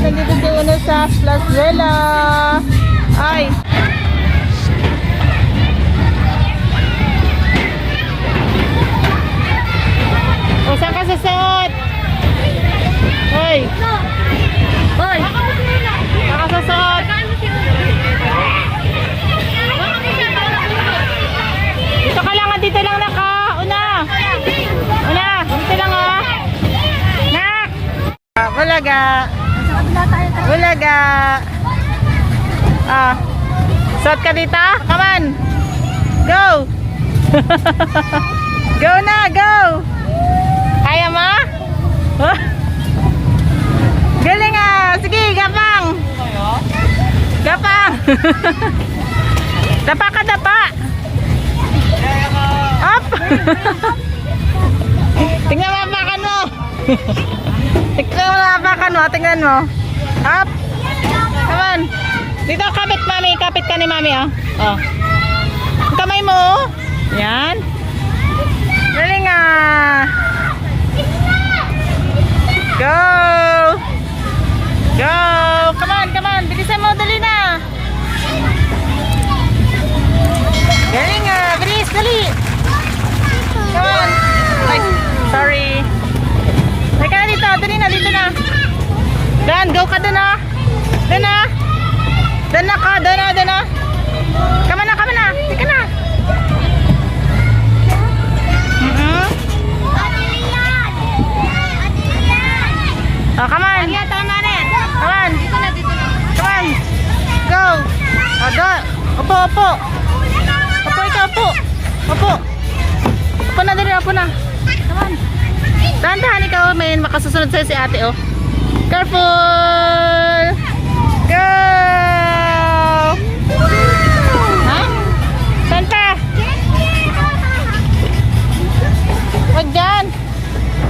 nandito si Uno sa Plazuela. Ay. O, saan ka sasot? Hoy. Hoy. Saan ka sasot? Dito ka lang, dito lang naka. Una. Una, dito lang ah. Nak. Bulaga. Bulaga. Ah. Suot ka dito? Come on. Go. Go na, go. Kaya mo? Galing ah. Sige, gapang. Gapang. Dapa ka, dapa. Up. Tingnan mo apakan mo. Tingnan mo apakan mo. Tingnan mo. Up. Come on. Dito, kapit mami. Kapit ka ni mami oh. Oh. Ang kamay mo oh. Yan. Galing ah. Go. Go. Come on, come on. Bilisan mo. Dali na. Galing ah. Bilis, dali. Come on. Ay, sorry. Teka na dito. Dali na. Dito na. Dan, go ka doon ah. Doon ah. Doon na ka. Doon na. Doon na. Kama na. Kama na. Teka na. Oh, come on. Tama na. Come on. Dito na, dito na. Come on. Go. Oh, do. Opo, opo. Opo, ikaw, opo. Opo. Opo na, dali. Opo na. Come on. Dahan-dahan ikaw. May makasusunod sa'yo si ate, oh. Careful. Go. Ha? Saan ka? Wag dyan.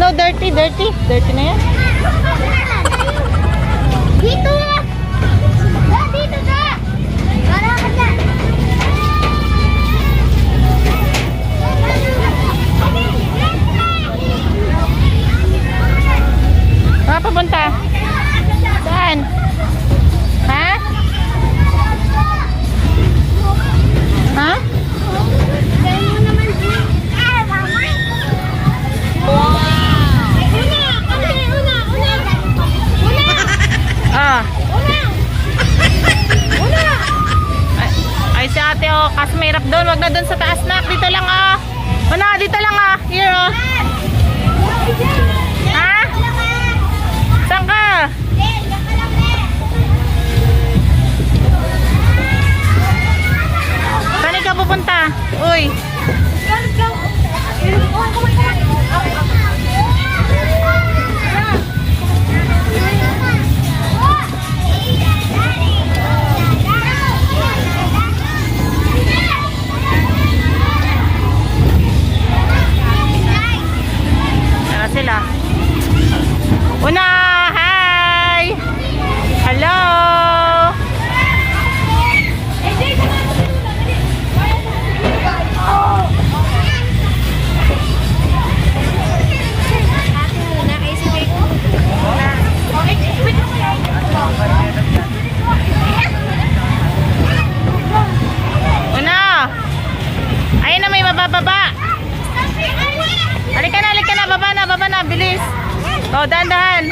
No, dirty, dirty. Dirty na yan. Dito! Dito ka! Para ka dyan! Saan ka papunta? Saan? Ha? Ha? Ah. Ay si ate oh, kasi may hirap doon. Wag na doon sa taas na. Dito lang ah. Una, dito lang ah. Here oh. Ha? Saan ka? Saan ikaw pupunta? Uy. Sila. Una, hi. Hello. Una. Ayun na, may mabababa. Halika na, baba na, bilis. Oh, dahan-dahan.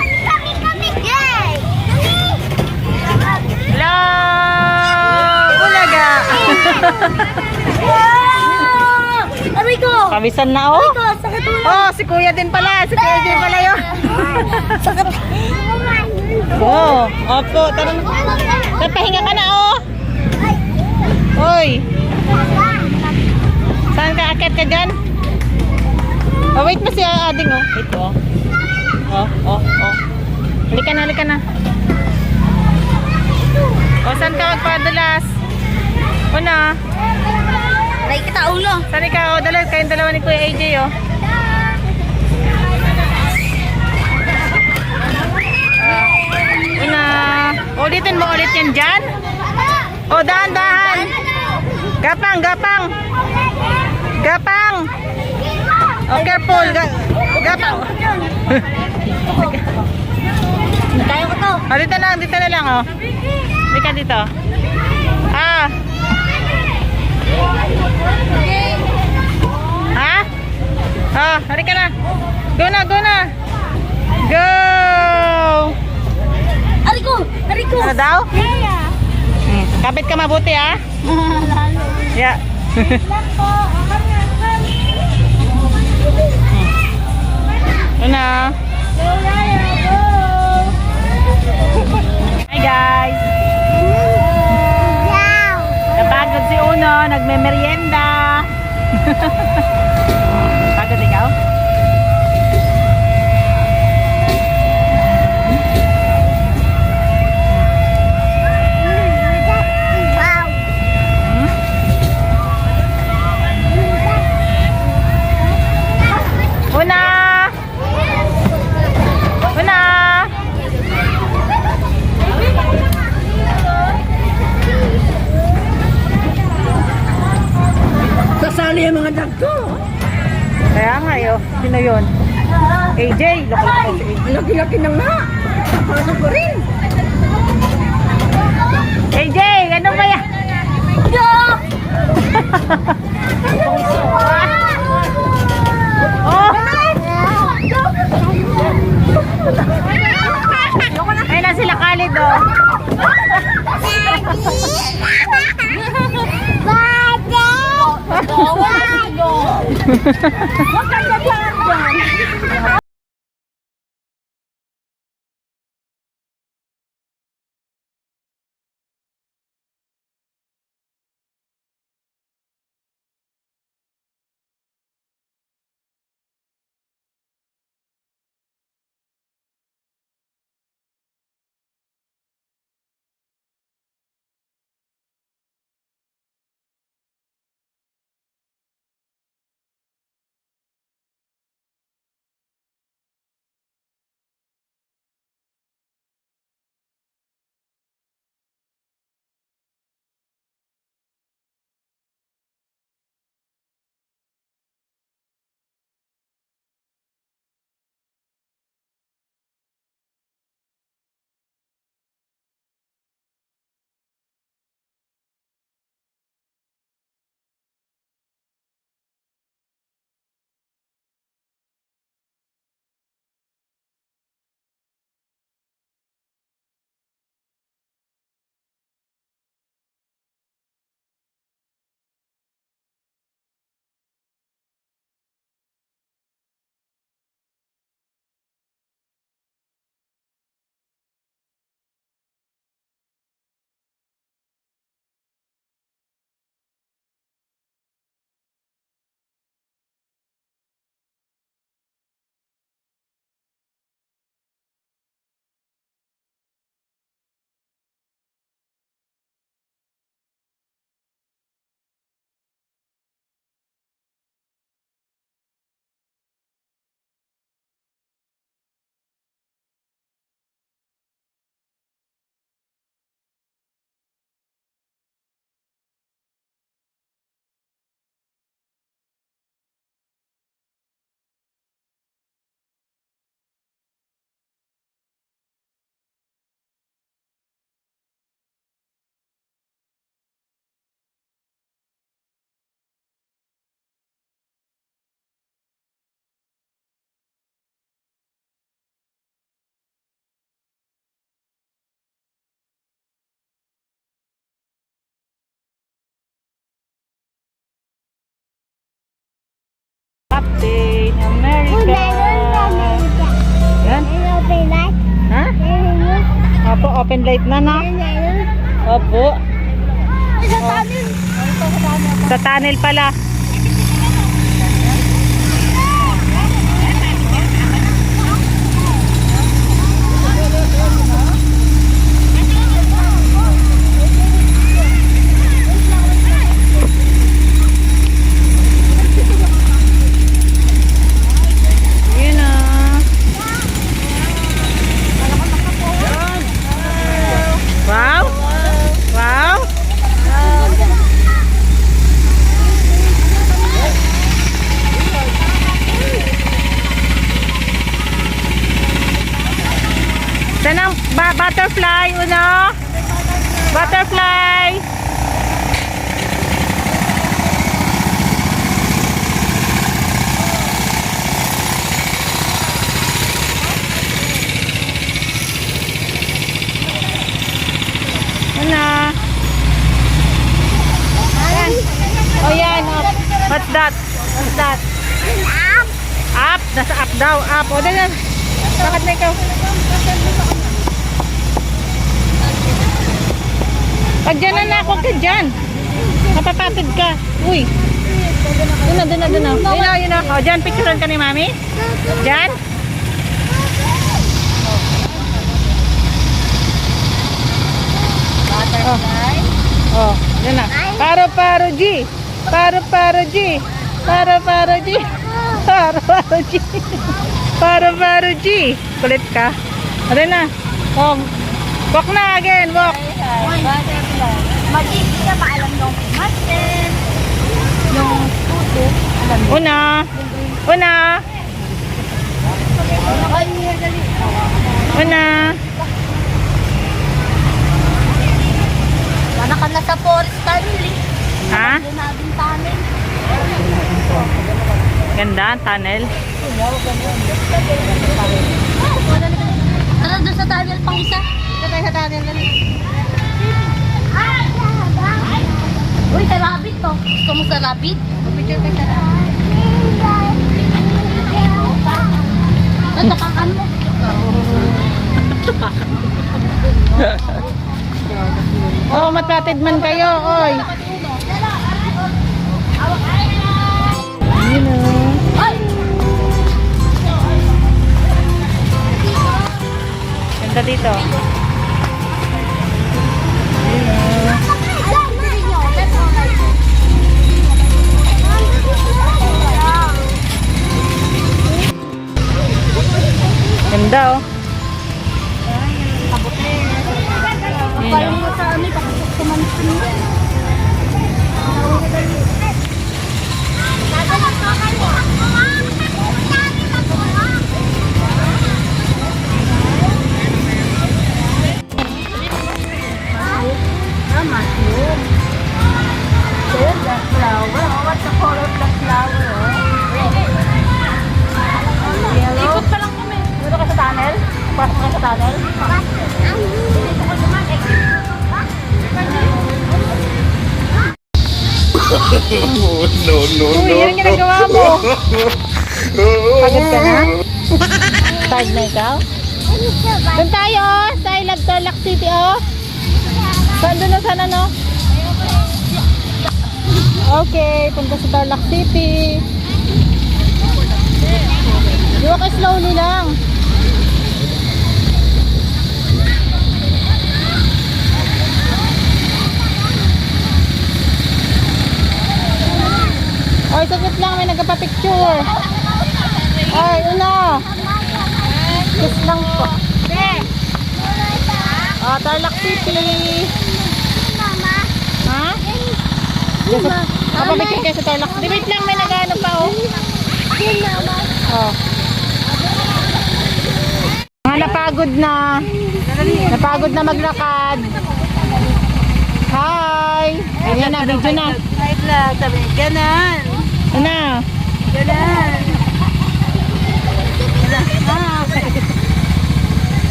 Hello! Bulaga! Aray ko! Pawisan na oh. Sakit ulo. Oh, si kuya din pala. Si kuya din pala yun. Sakit. Oh, opo. Tara na. Pahinga ka na oh. Hoy. Saan ka? Akit ka dyan? Oh, wait mo si ading oh. Wait oh. Oh. Halika na. O, saan ka magpadalas? Una. Aray kita ulo. Saan ikaw? O, kayong dalawa ni Kuya AJ oh. Una. Ulitin mo ulit yan dyan. O, dahan. Gapang. Oh, careful. Gapang. Kaya ko to. Oh, dito na lang, oh. Halika dito. Ah. Ha? Oh, halika na. Go na, go na. Go! Ariko! Ariko! Ano daw? Yeah! Kapit ka mabuti, ha? Lalo. Yeah. Lang po. Ano? Go, Lalo! Go! Hi, guys. Wow! Napagod si Uno, nagme-merienda. Pagod ikaw? Wow! Una! Una! Sasali ang mga dag ko. Kaya nga yun. Sino yun? AJ. Laki-laki si AJ. Laki-laki na nga. Pasok ko rin. AJ, ano ba yan? Oh! Ayun na sila Khalid, oh. Captain America. Yan. Ha? Opo, open light na na. Opo. Sa tunnel pala. Wow! Wow! Butterfly, uno. Butterfly. Ano? Yan. Oh, yan. Up. What's that? What's that? Up. Nasa up daw. Up. O, dyan. Bakit na ikaw? Pag dyan na ako ka dyan. Napapatid ka. Uy. Doon na, doon na, doon na. Yun na, yun na. O, dyan. Picturean ka ni Mami. Dyan. Oh, yan na. Paro G. Paro G. Paro G. Paro G. Paro G. Kulit ka. Ano na? Oh. Walk na again, walk. Mag-ibig ka pa alam nung master. Yung tuto. Una. Una. Una. Wala ka na sa forest tunnel. Ha? Doon natin tunnel. Ganda, tunnel. Tara doon sa tunnel pang isa. Tara tayo sa tunnel na rin. Uy, sa rabbit to. Gusto mo sa rabbit? Picture tayo sa rabbit. Tatapakan mo. Oh, matratid man kayo, oy. Yun o. Ganda dito. Yun o. Ganda o. Yun Parang o. mo sa amin, pakasok kumansin mo. Mushroom. There's the flower. What's the color of the flower? Yellow. Ikot pa lang kami. Dito ka sa tunnel? Pasok ka sa tunnel? Dito ka naman. Uy, yan ang ginagawa mo. Pagod ka na? Tired na ikaw? Doon tayo, oh. Sa I Love Tarlac City, oh. Saan doon na sana, no? Okay, punta sa Tarlac City. Walk slowly lang. Oy, saglit lang, may nagpa-picture. Oy, una. Kiss lang po. Oh, Tarlac City. Ha? Yes, picture kayo sa Tarlac City. Wait lang, may nag-ano pa, oh. Oh. Mga napagod na. Napagod na maglakad. Hi! Ayan na, video na. Wait lang, sabi, ganan. Ano? Ganan.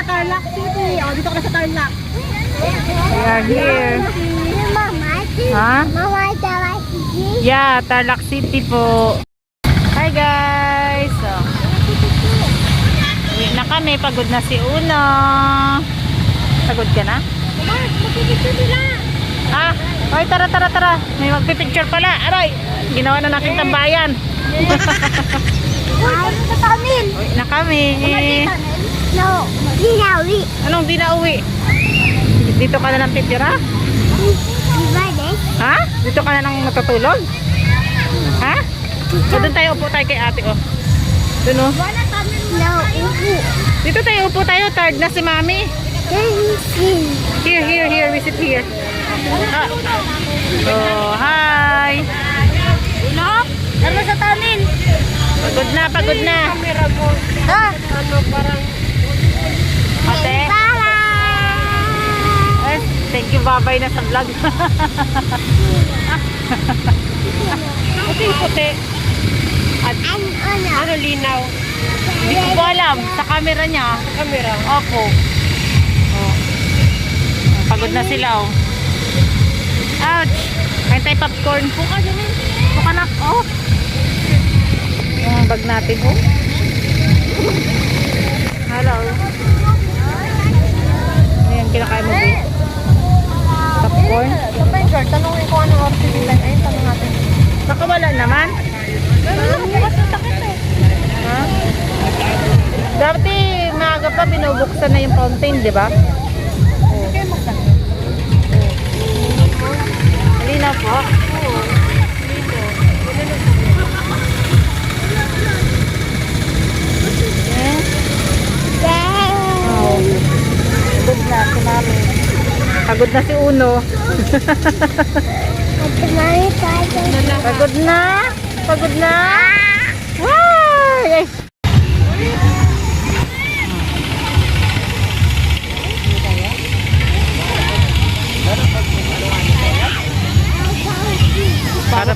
Tarlac City. O, dito ka na sa Tarlac. We are here. Ha? Yeah, Tarlac City po. Hi guys! So, uwi na kami. Pagod na si Una. Pagod ka na? Ah, oy, tara. May magpipicture pala. Aray, ginawa na natin tambayan. Uwi na kami. No, di na uwi. Anong di na uwi? Dito ka na lang titira? Ha? Dito ka na lang natutulog? Ha? So, doon tayo, upo tayo kay ate, oh. Doon, oh. No, upo. Dito tayo, upo tayo. Tired na si Mami. Here. We sit here. Ah. Oh, hi. Ano? Ano sa tanin? Pagod na, pagod na. Camera mo. Ha? Ano, parang... Ate? Eh, thank you, babay na sa vlog. Puti-puti. At ano, linaw. Hindi ko po alam. Sa camera niya. Camera. Opo. Oh. Pagod na sila, oh. Ouch! Kain tayo popcorn. Buka din eh. Buka na. Oh. Yung bag natin, oh. Hello. Ayan, kinakain mo, babe. Popcorn. Kapag tanongin ko anong oras nila. Ayun, tanong natin. Nakawala naman. Bukas na takit eh. Ha? Dati, maaga pa, binubuksan na yung fountain, di ba? Hindi kayo magdala. Halina po. Oo. Oh. Pagod na si mami. Pagod na si Uno. Pagod na. Pagod na. Ay!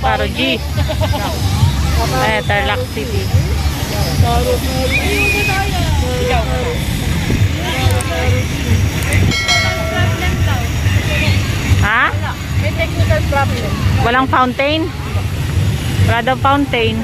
Para G. Tarlac City. Ha? May technical problem. Walang fountain? Wala daw fountain.